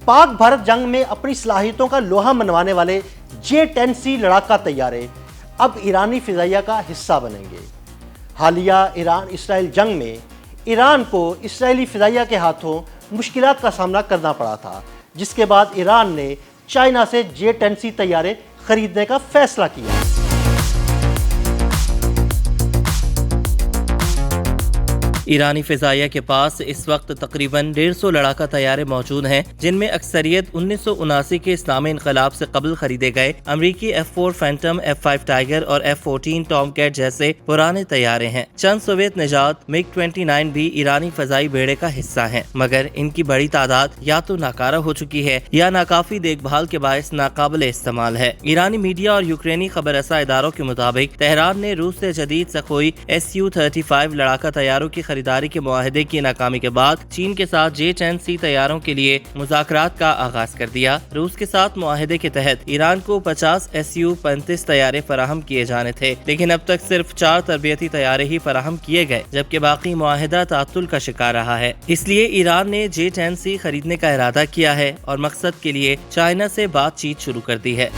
पाक भारत जंग में अपनी सलाहियतों का लोहा मनवाने वाले J-10C लड़ाका तैयारे अब ईरानी फिजाइया का हिस्सा बनेंगे। हालिया ईरान इसराइल जंग में ईरान को इसराइली फिजाइया के हाथों मुश्किलात का सामना करना पड़ा था, जिसके बाद ईरान ने चाइना से J-10C तैयारे खरीदने का फैसला किया। ईरानी फिजाइया के पास इस वक्त तकरीबन 150 लड़ाका तैयारे मौजूद हैं, जिनमें अक्सरियत 1979 के इस्लामी इनकलाब से कबल खरीदे गए अमरीकी F-4 फैंटम, F-5 टाइगर और F-14 टॉमकैट जैसे पुराने तैयारे हैं। चंद सोवियत निजात MiG-29 भी ईरानी फजाई बेड़े का हिस्सा हैं, मगर इनकी बड़ी तादाद या तो नाकारा हो चुकी है या नाकाफी देखभाल के बायस नाकाबिल इस्तेमाल है। ईरानी मीडिया और यूक्रेनी खबररसा इदारों के मुताबिक तेहरान ने रूस से जदीद सखोई Su-35 लड़ाका तैयारों की खरीदारी के मुआहदे की नाकामी के बाद चीन के साथ J-10C तैयारों के लिए मुज़ाकरात का आगाज कर दिया। रूस के साथ मुआहदे के तहत ईरान को 50 Su-35 तैयारे फराहम किए जाने थे, लेकिन अब तक सिर्फ 4 तरबियती तैयारे ही फराहम किए गए, जबकि बाकी मुआहदा तातुल का शिकार रहा है। इसलिए ईरान ने J-10C खरीदने का इरादा किया है और मकसद के लिए चाइना से बातचीत शुरू कर दी है।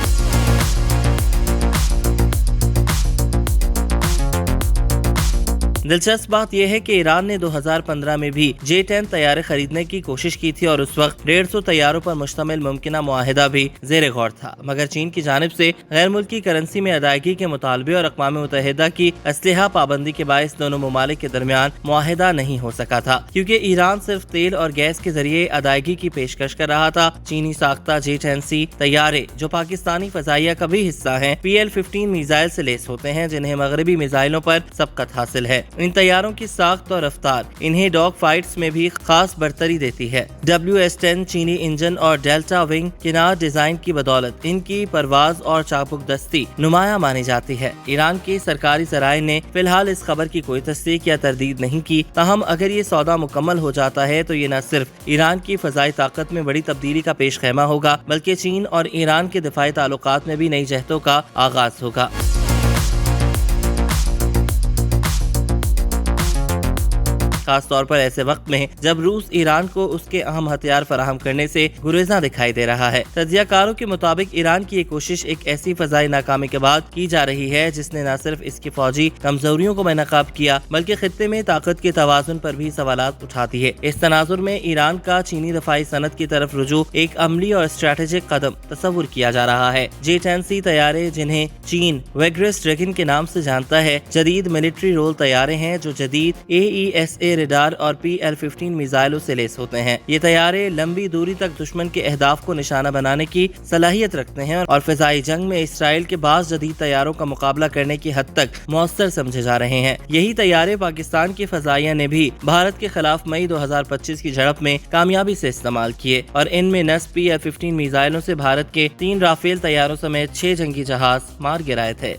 दिलचस्प बात यह है कि ईरान ने 2015 में भी J-10 तैयारे खरीदने की कोशिश की थी और उस वक्त 150 तैयारों पर मुश्तमिल मुमकिना मुआहिदा भी ज़ेरे गौर था, मगर चीन की जानिब से गैर मुल्की करेंसी में अदायगी के मुतालबे और अक़वाम मुत्तहिदा की असलहा पाबंदी के बायस दोनों ममालिक के दरमियान मुआहिदा नहीं हो सका था, क्योंकि ईरान सिर्फ तेल और गैस के जरिए अदायगी की पेशकश कर रहा था। चीनी साख्ता J-10C तैयारे, जो पाकिस्तानी फजाइया का भी हिस्सा है, PL-15 मिसाइल से लेस होते हैं, जिन्हें मगरबी मिसाइलों पर सबकत हासिल है। इन तैयारों की साख्त और रफ्तार इन्हें डॉग फाइट्स में भी खास बरतरी देती है। WS-10 चीनी इंजन और डेल्टा विंग किनार डिजाइन की बदौलत इनकी परवाज और चाबुक दस्ती नुमाया मानी जाती है। ईरान की सरकारी ज़राए ने फिलहाल इस खबर की कोई तस्दीक या तरदीद नहीं की, ताहम अगर ये सौदा मुकम्मल हो जाता है तो ये न सिर्फ ईरान की फजाई ताकत में बड़ी तब्दीली का पेश खैमा होगा, बल्कि चीन और ईरान के दिफाई ताल्लुकात में भी नई जहतों का आगाज होगा। खास तौर पर ऐसे वक्त में जब रूस ईरान को उसके अहम हथियार फराहम करने से गुरेज़ां दिखाई दे रहा है। तज्ज़ियाकारों के मुताबिक ईरान की ये कोशिश एक ऐसी फजाई नाकामी के बाद की जा रही है जिसने न सिर्फ इसकी फौजी कमजोरियों को बेनकाब किया, बल्कि खित्ते में ताकत के तवाज़ुन पर भी सवालात उठाती है। इस तनाजुर में ईरान का चीनी दफाई सनत की तरफ रुजू एक अमली और स्ट्रेटेजिक कदम तस्वुर किया जा रहा है। J-10C तैयारे, जिन्हें चीन वेग्रेस ड्रैगन के नाम से जानता है, जदीद मिलिट्री रोल तैयारे हैं जो जदीद AESA रेडार और PL-15 मिसाइलों से लेस होते हैं। ये तैयारे लंबी दूरी तक दुश्मन के अहदाफ को निशाना बनाने की सलाहियत रखते हैं और फिजाई जंग में इसराइल के बाज़ जदीद तैयारों का मुकाबला करने की हद तक मौसर समझे जा रहे हैं। यही तैयारे पाकिस्तान की फजाइया ने भी भारत के खिलाफ मई 2025 की झड़प में कामयाबी से इस्तेमाल किए और इनमें नस्ब PL-15 मिसाइलों से भारत के 3 राफेल तैयारों समेत 6 जंगी जहाज मार गिराए थे।